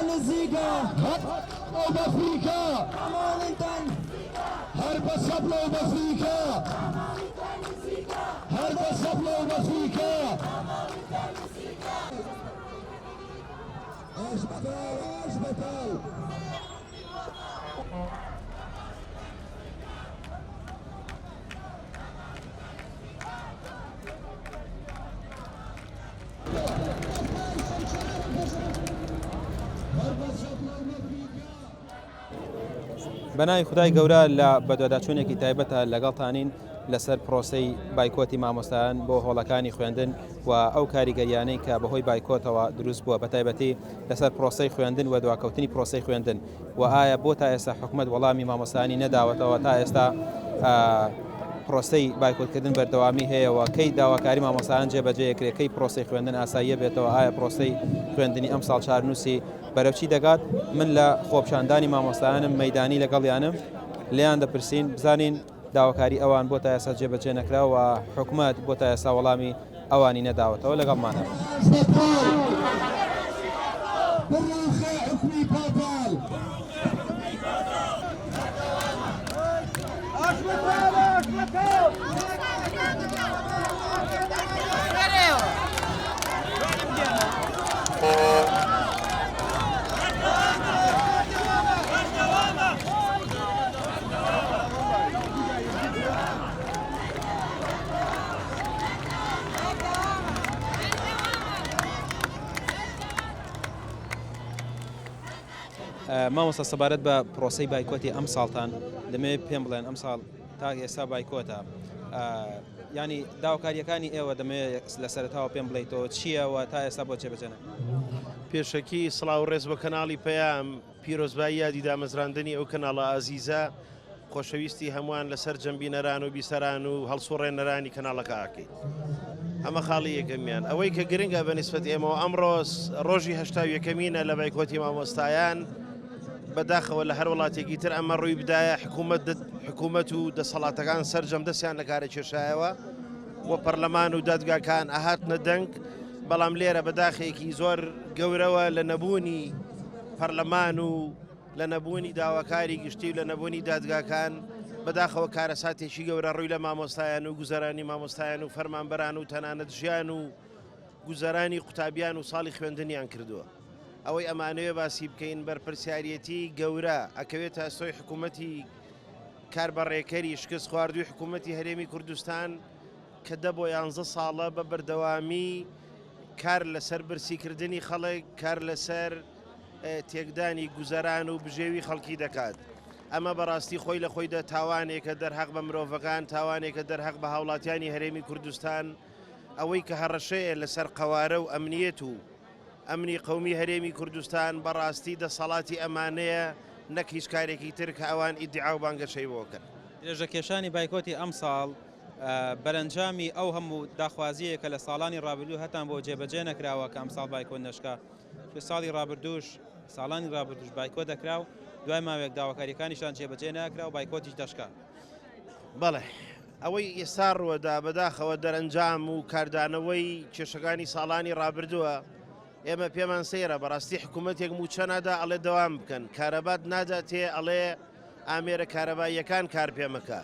نزيقة وبفريقة هرب الصبلة وبفريقة هرب الصبلة وبفريقة ايش بطل ايش بطل بەناوی خدای گەورە لە بەدواداچوونێکی تایبەتە لەگەڵتانین لەسەر پرۆسەی بایکۆتی مامۆستایان بۆ هۆڵەکانی خوێندن و ئەو کاریگەریانەی کە بەهۆی بایکۆتەوە دروست بووە بەتایبەتی لەسەر پرۆسەی خوێندن و دواکەوتنی پرۆسەی خوێندن و ئایا بۆ تا ئێستا حکوومەت وەڵامی مامۆستایانی نەداوەتەوە تا ئێستا پرۆسەی بایکۆتکردن بەردەوامی هەیەەوە کەی داواکاری مامۆستایان جێبەجێیەکرێت کەی پرۆسەی خوێندن ئاساییە بێتەوە ئایا پرۆسەی خوێندنی ئەم ساڵ چارنووسی بەرەوچی دەگات من لە خۆپشاندانی مامۆستایانم مەدانی لەگەڵیانم لیان دەپرسین بزانین داواکاری ئەوان بۆ تا ئێستا جێبەجێ نەکراوە حکوومەت بۆ تا ئێستا وەڵامی ئەوانی نەداوەتەوە لەگەڵمانە. مامۆستا سەبارەت بە پرۆسەی بایکۆتی ئەم ساڵتان دەمەوێت پێم بڵێن ئەم ساڵ تا ئێستا بایکۆتە ینی داواکاریەکانی ئێوە دەمەوێت لە سەرتاوە پێم بڵێیتەوە چییەوە تا ئێستا بۆ جێبەجێ پێشەکی سڵاو ڕێز بە کەناڵی پەیام پیرۆزبایی یادی دامەزراندنی ئەو کەناڵە ئازیزە خۆشەویستی هەمووان لەسەر جەمبینەران و بیسەران و هەڵسوڕێنەرانی کەناڵەکە ئاکەیت ئەمە خاڵی یەکەمیان ئەوەی کە گرنگە بە نسبەت ئێمەوە ئەمڕۆ ڕۆژی هەشتا یەکەمینە لە بایکۆتی مامۆستایان بەداخەوە لە هەر وڵاتێکی تر ئەمە ڕووی بدایە حکوومەت و دەسەڵاتەکان سەرجەم دەستیان لە کارە کێشایەوە وە پەرلەمان و دادگاکان ئاهاتنە دەنگ بەڵام لێرە بەداخەیەکی زۆر گەورەوە لە نەبوونی پەرلەمان و لە نەبوونی داواکاری گشتی و لە نەبوونی دادگاکان بەداخەوە کارەساتێکی گەورە ڕووی لە مامۆستایان و گوزەرانی مامۆستایان و فەرمانبەران و تەنانەت ژیان و گوزەرانی قوتابیان و ساڵی خوێندنیان کردووە. ئەوەی ئەمانەوێ باسی بکەین بەرپرسیارەتی گەورە ئەکەوێتە سۆی حکوومەتی کاربەڕێکەری شکست خواردووی حکوومەتی هەرێمی کوردستان کە دە بۆ 11 ساڵە بە بەردەوامی کار لەسەر برسیکردنی خەڵک کار لەسەر تێکدانی گوزەران و بژێوی خەڵکی دەکات. ئەمە بەڕاستی خۆی لە خۆیدا تاوانێکە دەرهەق بە مرۆڤەکان تاوانێکە دەرهەق بە هاوڵاتیانی هەرێمی کوردستان ئەوەی کە هەڕەشەیە لەسەر قەوارە و ئەمنیەت و ئەمنی قەومی هەرێمی کوردستان بەڕاستی دەسەڵاتی ئەمانەیە نەک هیچ کارێکی تر کە ئەوان ئیدعا و بانگەشەی بۆکەن. درێژە کێشانی بایکۆتی ئەم ساڵ بەرەنجامی ئەو هەموو داخوازیە کە لە ساڵانی ڕابردوو هەتان بۆ جێبەجێ نەکراوە کە ئەم ساڵ بایکۆت نەشکا ساڵی ڕابردووش ساڵانی ڕابردوش بایکۆت دەکرا و دوای ماوەیەک داواکاریەکانیشان جێبەجێ ناکرا و بایکۆتیش دەشکا. بەڵێ ئەوەی ئێستا ڕوەدا بەداخەوە دەرەنجام و کاردانەوەی کێشەکانی ساڵانی ڕابردووە ئێمە پێمان سەیرە بەڕاستی حکوومەتێک موچە نادا ئەڵێ دەوام بکەن کارەبات نادا تێ ئەڵێ ئامێرە کارەباییەکان کار پێمەکە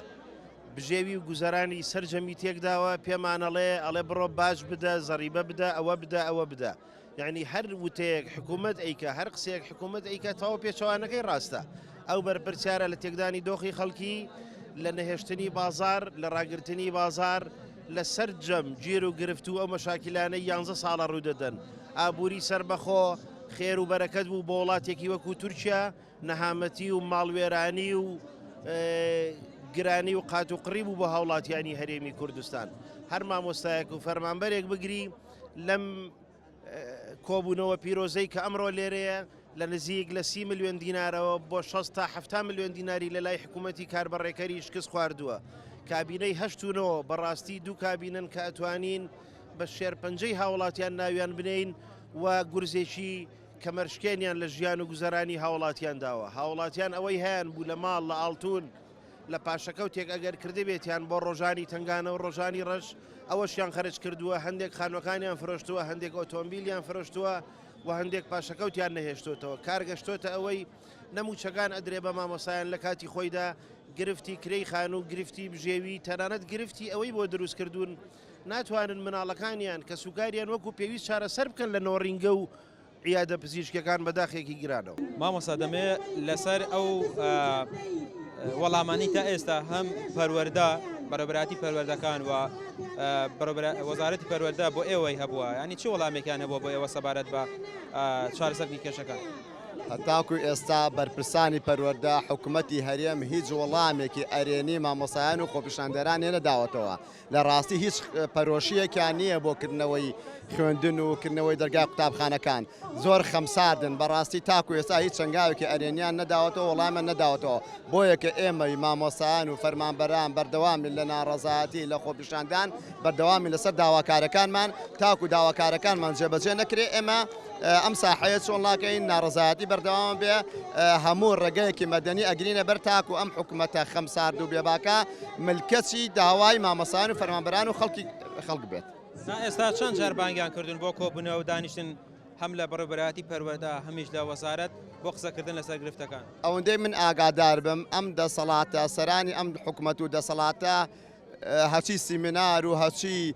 بژێوی و گوزەرانی سەرجەمی تێکداوە پێمانەڵێ ئەڵێ بڕۆ باش بدە زەریبە بدە ئەوە بدە ئەوە بدە یعنی هەر وتەیەک حکوومەت ئەیکە هەر قسەیەک حکوومەت ئەیکە تەواو پێچەوانەکەی ڕاستە ئەو بەرپرسیارە لە تێکدانی دۆخی خەڵکی لە نەهێشتنی بازار لە ڕاگررتنی بازار لە سەرجەم گیر و گرفت و ئەو مەشاکلانەی 11 ساڵە ڕوودەدەن ئابووری سربەخۆ خێر و بەرەکەت بوو بۆ وڵاتێکی وەکو تورکیا نەهامەتی و ماڵوێرانی و گرانی و قات و قڕی بوو بۆ هاوڵاتیانی هەرێمی کوردستان هەر مامۆستایەک و فەرمانبەرێک بگری لەم کۆبوونەوە پیرۆزەی کە ئەمڕۆ لێرەیە لە نزیک لە 30 ملیۆن دینارەوە بۆ 6 تا 7 ملیۆن دیناری لە لای حکوومەتی کاربەڕێکەری شکست خواردووە کابینەی هەشتونەوە بەڕاستی دوو کابینن کە ئەتوانین بە شێرپەنجەی هاوڵاتیان ناویان بنین و گورزێکی کەمەرشکێنیان لە ژیان و گوزەرانی هاوڵاتیان داوە هاوڵاتیان ئەوەی هەیەن بوو لە ماڵ لە ئاڵتون لە پاشەکەوتێک ئەگەر کردی بێتیان بۆ ڕۆژانی تنگانە و ڕۆژانی ڕەش ئەوەشیان خەرج کردووە هەندێک خانوەکانیان فرۆشتووە هەندێک ئۆتۆمبیلیان فرۆشتووە و هەندێک پاشەکەوتیان نەهێشتوتەوە کارگەشتۆتە ئەوەی نەموچەکان ئەدرێ بە مامۆسایان لە کاتی خۆیدا گرفتی کرەی خان و گرفتی بژێوی تەنانەت گرفتی ئەوەی بۆ دروستکردوون ناتوانن مناڵەکانیان کە سوکاریان وەکو پێویست چارەسەر بکەن لە نۆڕینگە و عیادە پزیشکەکان بەداخێکی گرانەوە. مامۆستا دەمێ لەسەر ئەو وەڵامانی تا ئێستا هەم پەروەردە بەڕێوەبەراتی پەروەردەکان و وەزارەتی پەروەردە بۆ ئێوەی هەبووە ینی چی وەڵامێکیان هەبووە بۆ ئێوە سەبارەت بە چارەسەرکردنی کێشەکان؟ هەتاکو ئێستا بەرپرسانی پەروەردە حکوومەتی هەرێم هیچ وەڵامێکی ئەرێنی مامۆسایان و خۆپیشاندەران نەداوەتەوە لە ڕاستی هیچ پەرۆشیەکیان نییە بۆ کردنەوەی خوێندن و کردنەوەی دەرگای قوتابخانەکان زۆر خەمساردن بەڕاستی تاکو ئێستا هیچ چنگاوێکی ئەرێنیان نەداوەتەوە وەڵامیان نەداوەتەوە بۆیە کە ئێمەی مامۆسایان و فەرمانبەران بەردەوامی لە ناڕەزایەتی لە خۆپیشاندان بەردەوامی لەسەر داواکارەکانمان تاکو داواکارەکانمان جێبەجێ نەکرێ ئێمە ئەم ساحەیە چۆنڵاکەین ناڕەزایەتی بەردەوام بێ هەموو ڕێگەیەکی مەدەنی ئەگرینە بەر تاکو ئەم حکوومەتە خەمسارد و بێباکە ملکەچی داوای مامۆسایان و فەرمانبەران و خەڵک بێت. ئێستا چەند جار بانگیان کردن بۆ کۆبوونەوە و دانیشتن هەم لە بەڕێوەبەراتی پەروەردە هەمیش لە وەزارەت بۆ قسەکردن لەسەر گرفتەکان؟ ئەوەندەی من ئاگادار بم ئەم دەسەڵاتە سەرانی ئەم حکوومەت و دەسەڵاتە هەچی سیمینار و هەچی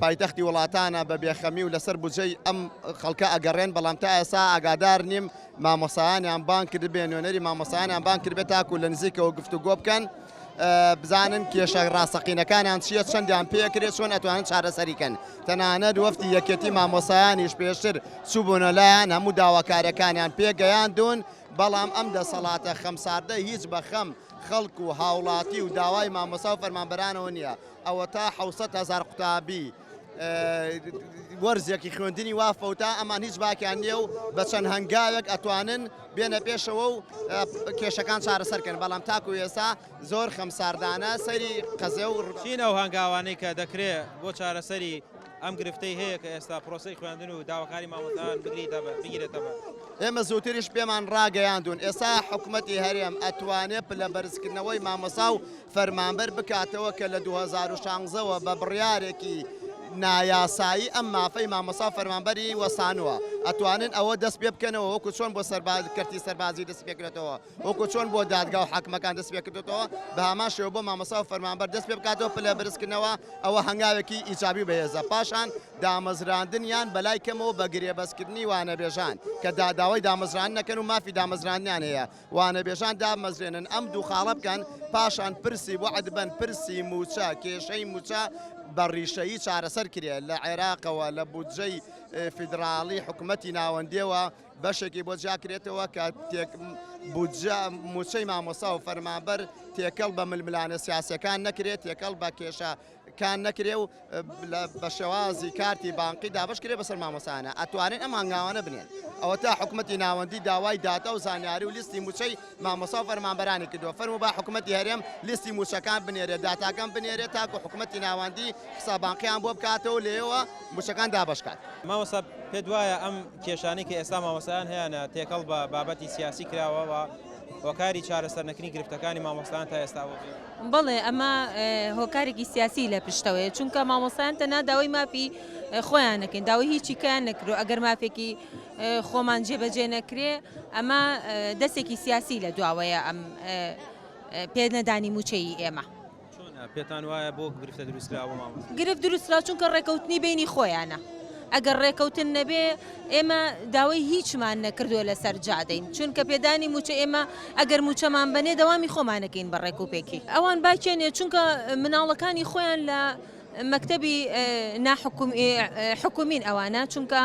پایتەختی وڵاتانە بە بێخەمی و لەسەر بجەی ئەم خەڵکە ئەگەڕێن بەڵام تا ئێستا ئاگادار نیم مامۆسایانیان بان کرد بێ نوێنەری مامۆسایانیان بان کرد بێت تاکو لە نزیکەوە گفتوگۆ بکەن بزانن کێشە ڕاستەقینەکانیان چیە چەندیان پێکرێت چۆن ئەتوانن چارەسەریکەن تەنانەت وەفتی یەکێتی مامۆسایانیش پێشتر چووبوونە لایەن هەموو داواکارەکانیان پێگەیاندون بەڵام ئەم دەسەڵاتە خەمساردە هیچ بە خەم خەڵک و هاوڵاتی و داوای مامۆسا و فەرمانبەرانەوە نییە ئەوە تا 600,000 قوتابی وەرزێکی خوێندنی وافەوتا ئەمان هیچ باکیان نییە و بە چەند هەنگاوێک ئەتوانن بێنە پێشەوە و کێشەکان چارەسەرکەن بەڵام تاکو ئێستا زۆر خەمساردانە سەری قەزێ و چینە و هەنگاوانەی کە دەکرێت بۆ چارەسەری ئەم گرفتەی هەیە کە ئێستا پرۆسەی خوێندن و داواکاری مامۆستایان بگیرێتەوە. ئێمە زووتریش پێمان ڕاگەیاندون ئێستا حکوومەتی هەرێم ئەتوانێت لە بەرزکردنەوەی مامۆسا و فەرمانبەر بکاتەوە کە لە 2016ەوە بە بڕیارێکی نایاسایی ئەم مافەی مامۆسا فەرمانبەری وەسانووە ئەتوانن ئەوە دەست پێ بکەنەوە وەکو چۆن بۆ کەرتی سەربازی دەست پێکرێتەوە وەکو چۆن بۆ دادگا و حاکمەکان دەست پێکردێتەوە بە هەمان شێوە بۆ مامۆسا و فەرمانبەر دەست پێ بکاتەوە پلە بەرزکردنەوە ئەوە هەنگاوێکی ئیجابی بەهێزە پاشان دامەزراندنیان بەلای کەمەوە بە گرێبەستکردنی وانەبێژان کە داوای دامەزران نەکەن و مافی دامەزرانیان هەیە وانەبێژان دامەزرێنن ئەم دوو خاڵە بکەن پاشان پرسی وعد بن پرسی موچە کێشەی موچە بەڕیشەیی چارەسەر کرێت لە عێراقەوە لە بودجەی فیدراڵی حکوومەتی ناوەندیەوە بەشێکی بۆ جاکرێتەوە کە بودجە موچەی مامۆسا و فەرمانبەر تێکەڵ بە ململانە سیاسەکان نەکرێت تێکەڵ بە کێشەکان نەکرێ و بە شێوازی کارتی بانقی دابش کرێ بەسەر مامۆسانە ئەتوانن ئەم هەنگاوانە بنێن ئەوە تا حکوومەتی ناوەندی داوای داتا و زانیاری و لیستی موچەی مامۆسا و فەرمانبەرانی کردووە فەرموو با حکوومەتی هەرێم لیستی موچەکان بنێرێت داتاکان بنێرێت تاکو حکوومەتی ناوەندی حسابانقییان بۆ بکاتەوە لێەوە موچەکان دابشکات. مامۆستا پێت وایە ئەم کێشانەی کە ئێستا مامۆسایان هەیەە تێکەڵ بە بابەتی سیاسی کراوەوە هۆکاری چارەسەرنەکردنی گرفتەکانی مامۆستایان تا ئێستاوە بڵێ ئەمە هۆکارێکی سیاسی لە پشتەوەیە چونکە مامۆستایان تەنها داوای مافی خۆیان نەکەن داوای هیچی کیان نەکرۆ ئەگەر مافێکی خۆمان جێبەجێ نەکرێ ئەمە دەستێکی سیاسی لە دواوەیە ئەم پێنەدانی موچەی ئێمە. پێتان وایە بۆ گرفتە دروستکراوە مامۆستا؟ گرفت دروسترا چونکە ڕێکەوتنی بینی خۆیانە ئەگەر ڕێکەوتن نەبێ ئێمە داوای هیچمان نەکردووە لەسەر جادەین چونکە پێدانی موچە ئێمە ئەگەر موچەمان بنێ دەوامی خۆمانەکەین بە ڕێکوپێکی ئەوان باکێنێ چونکە مناڵەکانی خۆیان لە مەکتەبی حکومین ئەوانە چونکە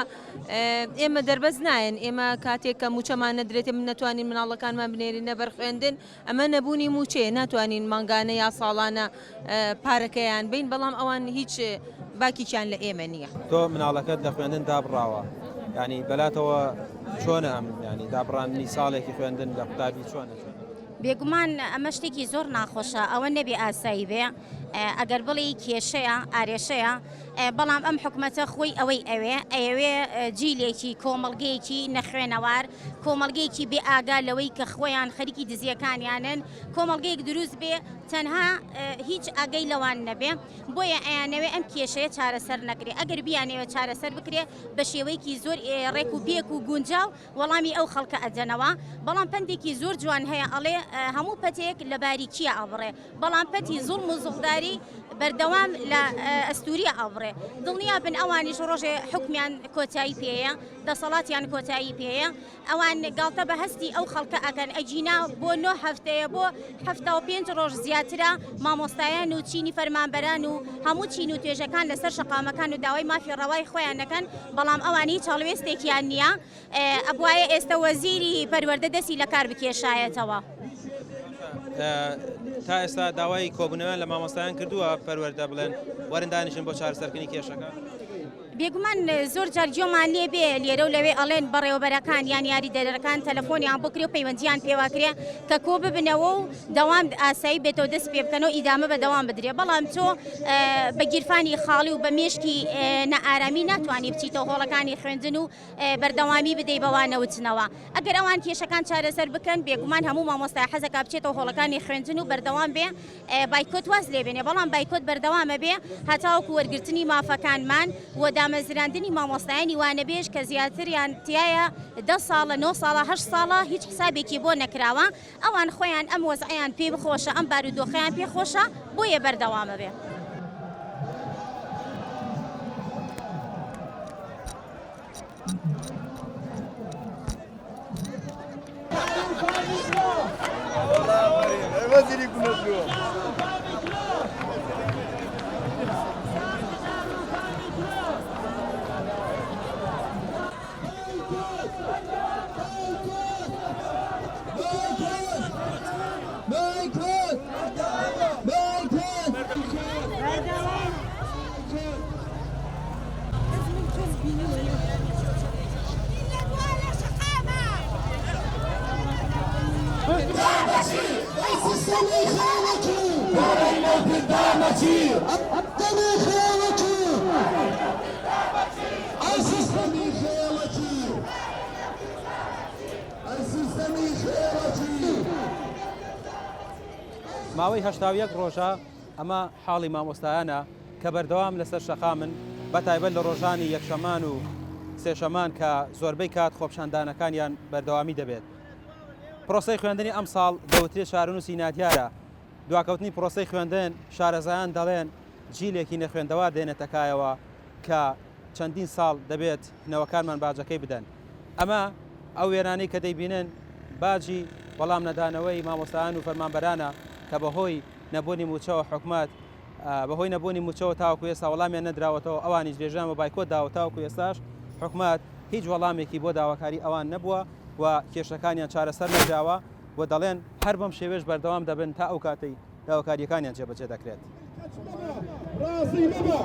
ئێمە دەربەز نایەن ئێمە کاتێک کە موچەمان نەدرێتێ من نەتوانین مناڵەکانمان بنێرینە بەرخوێندن ئەمە نەبوونی موچەیە ناتوانین مانگانە یا ساڵانە پارەکەیان بین بەڵام ئەوان هیچ باکییان لە ئێمە نییە. تۆ مناڵەکەت لە خوێندن دابڕاوە ینی بەلاتەوە چۆنە ئەم ینی دابڕانی ساڵێکی خوێندن لە قوتابی چۆنە؟ بێگومان ئەمە شتێکی زۆر ناخۆشە ئەوە نەبێ ئاسایی بێ ئەگەر بڵێ کێشەیە ئارێشەیە بەڵام ئەم حکومەتە خۆی ئەوەی ئەوێ جیلێکی کۆمەڵگەیەکی نەخوێنەوار کۆمەڵگەیەکی بێ ئاگا لەوەی کە خۆیان خەریکی دزیەکانیانن کۆمەڵگەیەک دروست بێ تەنها هیچ ئاگەی لەوان نەبێ بۆیە ئەیانەوێ ئەم کێشەیە چارەسەر نەکرێ ئەگەر بیانەوە چارەسەر بکرێ بە شێوەیەکی زۆر ڕێک و پێک و گونجاو وەڵامی ئەو خەڵکە ئەدەنەوە بەڵام پندێکی زۆر جوان هەیە ئەڵێ هەموو پەتێک لە باریکیە ئەبڕێ بەڵام پەتی زوڵم و زوڵداری بەردەوام لە ئەستوریە ئەبڕێ دڵنیا بن ئەوانیش ڕۆژێ حکمیان کۆتایی پێەیە دەسەڵاتیان کۆتایی پێەیە ئەوان گاڵتە بە هەستی ئەو خەڵکە ئەکەن ئەجینا بۆ 9 هەفتەیە بۆ 75 ڕۆژ زیاترە مامۆستایان و چینی فەرمانبەران و هەموو چین و توێژەکان لەسەر شەقامەکان و داوای مافی ڕەوای خۆیان دەکەن بەڵام ئەوانی چاڵوێستێکیان نییە ئەبوایە ئێستا وەزیری پەروەردە دەستی لە کار بکێشایەتەوە. تا ئێستا داوای کۆبوونەوەیان لە مامۆستایان کردووە پەروەردە بڵێن وەرن دانیشن بۆ چارەسەرکردنی کێشەکە. بێگومان زۆر جارجۆمان لێ بێ لێرە و لەوێ ئەڵێن بەڕێوەبەرەکان یان یاری دەرەکان تەلەفۆنیان بۆ کرێ و پەیوەندیان پێواکرێ کە کۆ ببنەوە و دەوام ئاسایی بێتەوە دەست پێ بکەنەوە ئیدامە بە دەوام بدرێ بەڵام تۆ بە گیرفانی خاڵی و بە مێشکی نەئارامی ناتوانانی بچیتەوە هۆڵەکانی خوێندن و بەردەوامی بدەی بەوانەوتنەوە ئەگەر ئەوان کێشەکان چارەسەر بکەن بێگومان هەموو مامۆستای حەزەکە بچێتەوە هۆڵەکانی خوێندن و بەردەوام بێ بایکۆت واز لێ بێنێ بەڵام بایکۆت بەردەوامە بێ هەتاوەکو وەرگرتنی مافەکانمان و دامەزراندنی مامۆستایانی وانەبێژ کە زیاتریان تایە 10 ساڵە 9 ساڵە 8 ساڵە هیچ حسابێکی بۆ نەکراوە ئەوان خۆیان ئەم وەزعیان پێ بخۆشە ئەم بارودۆخەیان پێ خۆشە بۆیە بەردەوامە بێ. ماوەی 81 ڕۆژە ئەمە حاڵی مامۆستایانە کە بەردەوام لەسەر شەقا من بەتایبەت لە ڕۆژانی یەکشەمان و سێشەمان کە زۆربەی کات خۆپشاندانەکانیان بەردەوامی دەبێت. پرۆسەی خوێندنی ئەم ساڵ دەوترێت شارنووسی نادیارە دواکەوتنی پرۆسەی خوێندن شارەزایان دەڵێن جیلێکی نەخوێندەوە دێنێتەکایەوە کە چەندین ساڵ دەبێت نەوەکانمان باجەکەی بدەن. ئەمە ئەو وێرانەی کە دەیبینن باجی وەڵام نەدانەوەی مامۆستایان و فەرمانبەرانە کە بەهۆی نەبوونی موچەوە حکومات بەهۆی نەبوونی موچەوە تاوەکو ئێستا وەڵامیان نەدراوەتەوە ئەوانیش درێژان و بایکۆت داوە تاوەکو ئێستاش حکومات هیچ وەڵامێکی بۆ داواکاری ئەوان نەبووە و کێشەکانیان چارەسەر نەدراوە و دەڵێن هەر بەم شێوێش بەردەوام دەبن تا ئەو کاتەی داواکاریەکانیان جێبەجێ دەکرێت. ڕاستی ببە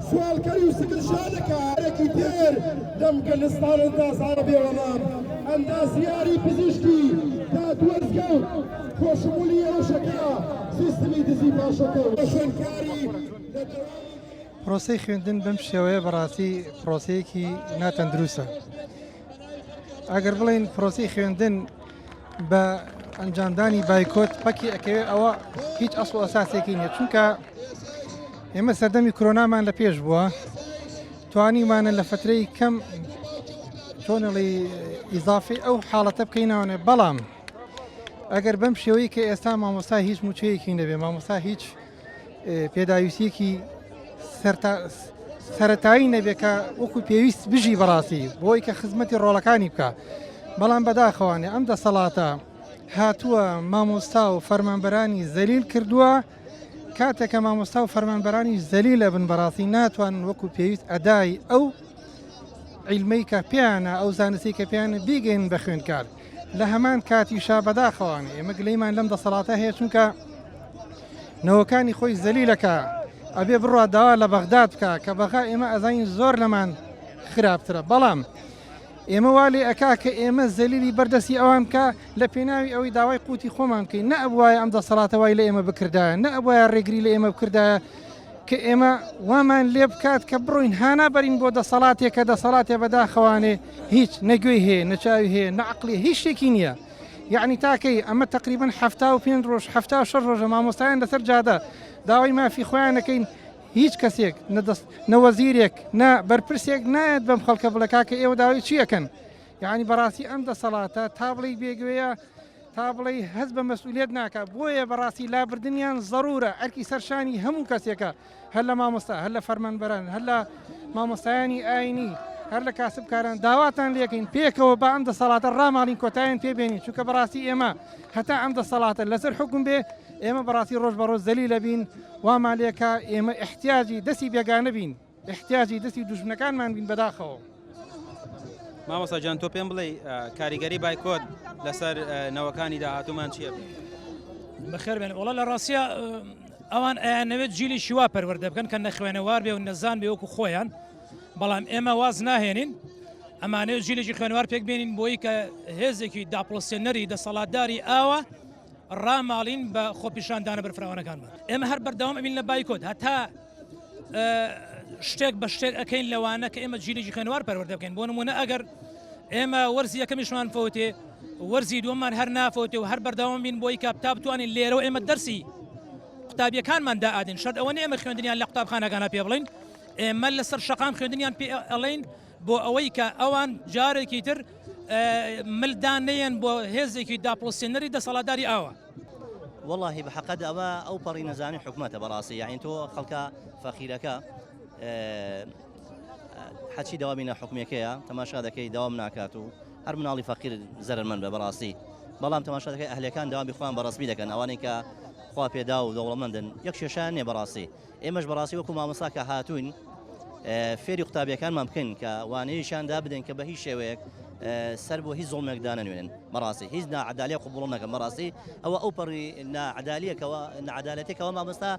سوالکەری و سکرشانەکە هەرێکی دێر دەمگەلستان ئەندازانە بێوەڵام ئەندازیاری پزیشکی دادوەرزگە و خۆشمولی ئەوشەکە سیستمی دزی باشەکە و شوێنکاری پرۆسەی خوێندن بەم شێوەیە بەڕاستی پرۆسەیەکی ناتەندروستە. ئەگەر بڵێن پرۆسەی خوێندن بە ئەنجامدانی بایکۆت پەکی ئەکەوێت ئەوە هیچ ئەسڵ و ئەساسێکی نییە چونکە ئێمە سەردەمی کۆرۆنامان لە پێش بووە توانیمانە لە فترەی کەم چۆنەڵی ئیزافی ئەو حاڵەتە بکەیناوانێ بەڵام ئەگەر بەم شێوەی کە ئێستا مامۆستا هیچ موچەیەکی نەبێ مامۆستا هیچ پێداویستیەکی سەرەتایی نەبێ کە وەکو پێویست بژی بەڕاستی بۆی کە خزمەتی ڕۆڵەکانی بکە بەڵام بەداخەوانێ ئەم دەسەڵاتە هاتووە مامۆستا و فەرمانبەرانی زەلیل کردووە کاتێکە مامۆستا و فەرمانبەرانی زەلیلە بن بەڕاستی ناتوانن وەکو پێویست ئەدای ئەو عیلمەی کە پێیانە ئەو زانستی کە پێیانە بیگەین بە خوێندکار لە هەمان کاتیشا بەداخەوانێ ئێمە گلەیمان لەم دەسەڵاتە هەیە چونکە نەوەکانی خۆی زەلیلەکە ئەبێ بڕوا داوا لە بەغداد بکە کە بەغا ئێمە ئەزانین زۆر لەمان خراپترە بەڵام ئێمە وا لێ ئەکا کە ئێمە زەلیلی بەردەسی ئەوان کە لە پێناوی ئەوەی داوای قوتی خۆمان بکەین نە ئەبوایە ئەم دەسەڵاتەوەی لە ئێمە بکردایە نە ئەبوایە ڕێگری لە ئێمە بکردایە کە ئێمە وامان لێ بکات کە بڕۆین هانا بەرین بۆ دەسەڵاتێک کە دەسەڵاتێ بەداخەوانێ هیچ نەگوێی هەیە نەچاوی هەیە نەعقلی هیچ شتێکی نییە یعنی تاکەی ئەمە تقریبا 75 ڕۆژ 76 ڕۆژە مامۆستایان لەسەر جادە داوای مافی خۆیان دەکەین هیچ کەسێک نەوەزیرێک نا بەرپرسێک نایەت بەم خەڵکە بڵێ کاکە ئێوە داوای چی ئەەکەن یعنی بەڕاستی ئەم دەسەڵاتە تا بڵێ بێگوێیە تا بڵێ هەست بە مەسئولیت ناکە بۆیە بەڕاستی لابردنیان ضرورە ئەرکی سەرشانی هەموو کەسێکە هەر لە مامۆستا هەر لە فەرمانبەران هەر لە مامۆستایانی ئاینی هەر لە کاسبکاران داواتان لێکەین پێکەوە بە ئەم دەسەڵاتە ڕاماڵین کۆتاییان پێبێنین چونکە بەڕاستی ئێمە هەتا ئەم دەسەڵاتە لەسەر حکم بێ ئێمە بەڕاستی ڕۆژ بە ڕۆژ زەلیلە بین وامان لێکە ئێمە احتیاجی دەستی بێگانە بین احتیاجی دەستی دوژمنەکانمان بین بەداخەوە. مامۆستا جان تۆ پێم بڵێ کاریگەری بایکۆت لەسەر نەوەکانی داهاتوومان چییە؟ بەخێر بێن وڵا لە ڕاستیە ئەوان ئەیانەوێت جیلی شیوا پەروەردە بکەن کە نەخوێنەوار بێ و نەزان بێ وەکو خۆیان بەڵام ئێمە واز ناهێنین ئەمانەیە جیلێکی خوێنەوار پێک بێنین بۆی کە هێزێکی داپڵۆسێنەری دەسەڵاتداری ئاوە ڕاماڵین بە خۆپیشاندانە بەرفراوانەکانمان ئێمە هەر بەردەوام ئەبین لە بایکۆت هەتا شتێک بە شتێک ئەەکەین لەوانە کە ئێمە جیلێکی خوێنەوار پەروەردە بکەین بۆ نمونە ئەگەر ئێمە وەرزی یەکەمیشمان فەوتێ وەرزی دووەممان هەر نافەوتێ و هەر بەردەوام بین بۆی کە تا بتوانین لێرەوە ئێمە دەرسی قوتابیەکانمان دائادین شەرت ئەوە ئێمە خوێندنیان لە قوتابخانەکانە پێ بڵین ئێمە لەسەر شەقام خوێندنیان پێ ئەڵێن بۆ ئەوەی کە ئەوان جارێکی تر ملدانەیەن بۆ هێزێکی داپڵۆسێنەری دەسەڵاتداری ئاوە. والله بحقد أو بري نزاني حكومته براسي يعني تو خلقا فخيرك حتى دوامنا حكميكيا تماشا ذكي دوام ناكاتو هر مناڵی فەقیر زەرر من بە بەڕاستی بەڵام تەماشا دەکەی ئەهلەکان داوام بخوان بەڕسمی دەکەن ئەوانەی کە خوا پێدا و دەوڵەمەندن یەک شێشان نیە بەڕاستی ئێمەش بەڕاستی وەکو مامۆستا کە هاتوین فێری قوتابیەکانمان بکەین کە وانەیەشاندا بدەین کە بە هیچ شێوەیەک سەر بۆ هیچ زوڵمێکدا نەنوێنن بەڕاستی هیچ ناعەدالیە قبوڵ نەکەن بەڕاستی ئەوە پەڕی ناعەدالیەکەوە ناعەدالەتێکەوە مامۆستا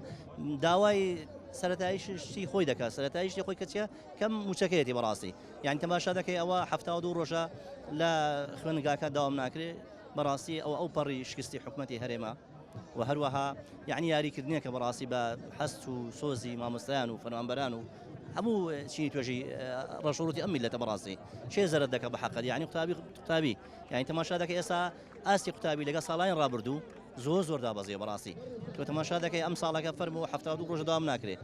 داوای سەرەتایی شتی خۆی دەکات سەرەتایی شتی خۆی کەچە کەم موچەکەیەتی بەڕاستی یعنی تەماشا دەکەی ئەوە 72 ڕۆژە لە خوێنگاکە داوام ناکرێت بەڕاستی ئەو پەڕی شکستی حکوومەتی هەرێمە و هەروەها یعنی یاریکردنیەکە بەڕاستی بە هەست و سۆزی مامۆستایان و فەرمانبەران و هەموو چینی توێژی ڕەشوڕوتی ئەم میلەتە بەڕاستی چێ زەرت دەکە بە حەقەت یعنی قوتابی یعنی تەماشا دەکەی ئێستا ئاستی قوتابی لەگە ساڵایان ڕابردوو زۆر دابەزیە بەڕاستی تۆ تەماشا دەکەی ئەم ساڵەکە فەرمو 72 ڕۆژە داوام ناکرێت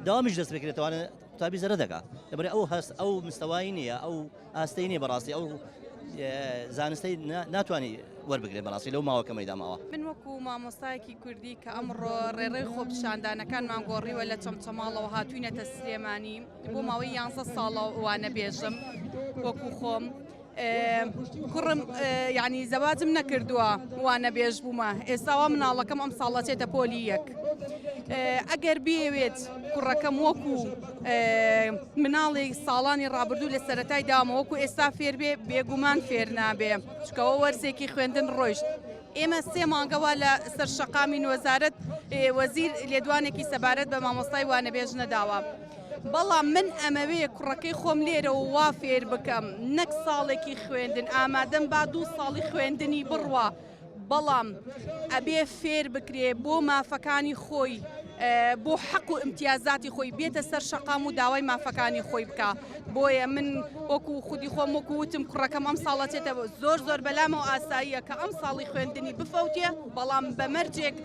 داوامیش دەست بکرێتەوە قوتابی زەرە دەکات لەبەرێ ئەو هەست ئەو مستەوایی نییە ئەو ئاستەی نیە بەڕاستی ئەو زانستەی ناتوانانی وەربگرێت بەڕاستی لەو ماوەکە مەداماوە من وەکو مامۆستایەکی کوردی کە ئەمڕۆ ڕێڕێی خۆپیشاندانەکانمان گۆڕیوە لە چەمچەماڵەوە هاتوینەتە سلێمانی بۆ ماوەی 11 ساڵە وانە بێژم وەکو خۆم کوڕم یعنی زەواجم نەکردووە وانە بێژ بوومە ئێستاوا مناڵەکەم ئەم ساڵەچێتە پۆلی یەک ئەگەر بێوێت کوڕەکەم وەکو مناڵی ساڵانی ڕابردوو لە سەرەتای داوامە وەکو ئێستا فێر بێ بێگومان فێر نابێ چکەوە وەرزێکی خوێندن ڕۆیشت ئێمە 3 مانگەوە لە سەر شەقامی وەزارەت وەزیر لێدوانێکی سەبارەت بە مامۆستای وانە بێژ نەداوە بەڵام من ئەمەوێ کوڕەکەی خۆم لێرە و وا فێر بکەم نەک ساڵێکی خوێندن ئامادەم با 2 ساڵی خوێندنی بڕوە بەڵام ئەبێ فێر بکرێ بۆ مافەکانی خۆی بۆ حەق و امتیازاتی خۆی بێتە سەر شەقام و داوای مافەکانی خۆی بکە بۆیە من وەکو خودی خۆم وەکو وتم کوڕەکەم ئەم ساڵەتێتە زۆر بەلامەوە ئاساییە کە ئەم ساڵی خوێندنی بفەوتێ بەڵام بەمەرجێک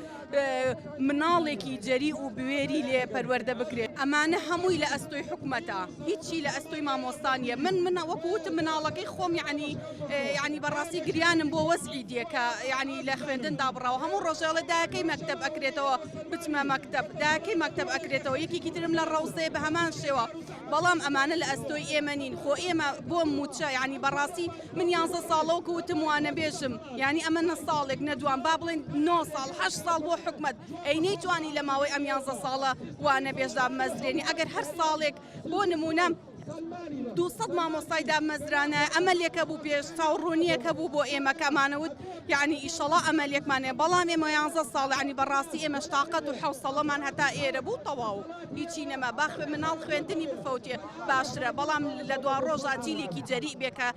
مناڵێکی جەری و بوێری لێ پەروەردە بکرێت ئەمانە هەمووی لە ئەستۆی حکومەتە هیچی لە ئەستۆی مامۆستانیە من وەکو وتم مناڵەکەی خۆم یعنی بەڕاستی گریانم بۆ وەزعی دیەکە یعنی لە خوێندن دابڕاوە هەموو ڕۆژێڵە داکەی مەکتەب ئەکرێتەوە بچمە مەکتەب داکەی مەکتەب ئەکرێتەوە یەکێکی ترم لە ڕەوزێ بە هەمان شێوە بەڵام ئەمانە لە ئەستۆی ئێمە نین خۆ ئێمە بۆ موچە یعنی بەڕاستی من 11 ساڵەوەکە وتم وانە بێژم یعنی ئەمە نە ساڵێک نەدوان با بڵێن 9 ساڵ 8 ساڵ بۆ حکومەت ئەی نەیتوانی لە ماوەی ئەم 11 ساڵە وانە بێژدا بمەزرێنی ئەگەر هەر ساڵێک بۆ نمونە 200 مامۆستای دامەزرانە ئەمەلێکە بوو پێش چاوڕوونیەکە بوو بۆ ئێمە کەمانەوت یعنی ئیشەڵا ئەمەلێکمانێ بەڵام ئێمە 11 ساڵ ینی بەڕاستی ئێمە شتاقەت و حوسەڵەمان هەتا ئێرە بوو تەواو هیچی نەما باخوێ مناڵ خوێندنی بفەوتێ باشترە بەڵام لە دوا ڕۆژە جیلێکی جەریء بێکە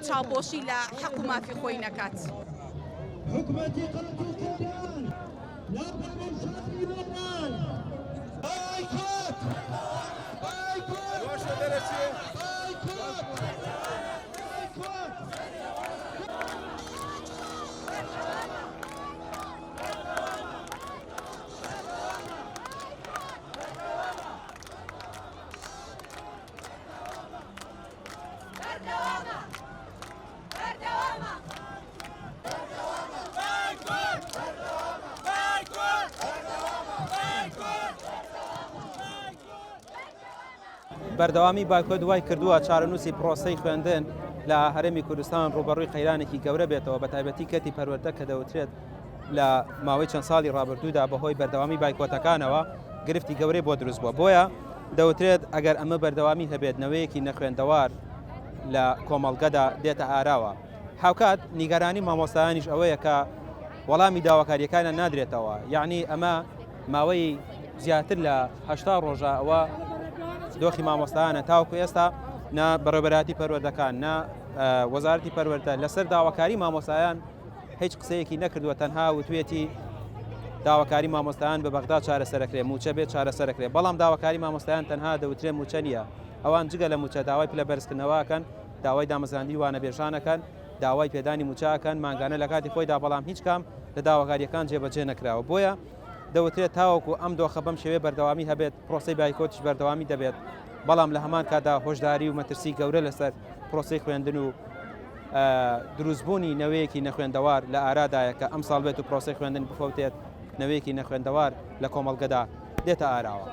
چاوپۆشی لە حەق و مافی خۆی نەکات. حکومەتی قەڵەتوکێدان لا بەرمەمشاتی لەبران بایکۆت بەردەوامی بایکۆت دوای کردووە چارەنووسی پرۆسەی خوێندن لە هەرێمی کوردستان ڕوبەڕووی قەیرانێکی گەورە بێتەوە بە تایبەتی کەتی پەروەردە کە دەوترێت لە ماوەی چەند ساڵی ڕابردوودا بەهۆی بەردەوامی بایکۆتەکانەوە گرفتی گەورەی بۆ دروست بووە بۆیە دەوترێت ئەگەر ئەمە بەردەوامی هەبێت نەوەیەکی نەخوێندەوار لە کۆمەڵگەدا دێتە ئاراوە هاوکات نیگەرانی مامۆستایانیش ئەوەیە کە وەڵامی داواکاریەکانیان نادرێتەوە یعنی ئەمە ماوەی زیاتر لە 80 ڕۆژە ئەوە دۆخی مامۆستایانە تاوکو ئێستا نا بەڕێوەبەراتی پەروەردەکان نا وەزارەتی پەروەردە لەسەر داواکاری مامۆستایان هیچ قسەیەکی نەکردووە تەنها وتوێتی داواکاری مامۆستایان بە بەغدا چارەسەرەکرێ موچە بێت چارەسەرەکرێ بەڵام داواکاری مامۆستایان تەنها دەوترێ موچە نییە ئەوان جگە لە موچە داوای پلە بەرزکردنەوەکەن داوای دامەزراندی وانە بێژانەکەن داوای پێدانی موچاکەن مانگانە لە کاتی خۆیدا بەڵام هیچ کام لە داواکاریەکان جێبەجێ نەکراوە بۆیە دەوترێت تاوەکو ئەم دۆخە بەم شێوێ بەردەوامی هەبێت پرۆسەی بایکۆتیش بەردەوامی دەبێت بەڵام لە هەمان کادا هۆشداری و مەترسی گەورە لەسەر پرۆسەی خوێندن و دروستبوونی نەوەیەکی نەخوێندەوار لە ئارادایە کە ئەم ساڵ بێت و پرۆسەی خوێندن بفەوتێت نەوەیەکی نەخوێندەوار لە کۆمەڵگەدا دێتە ئاراوە.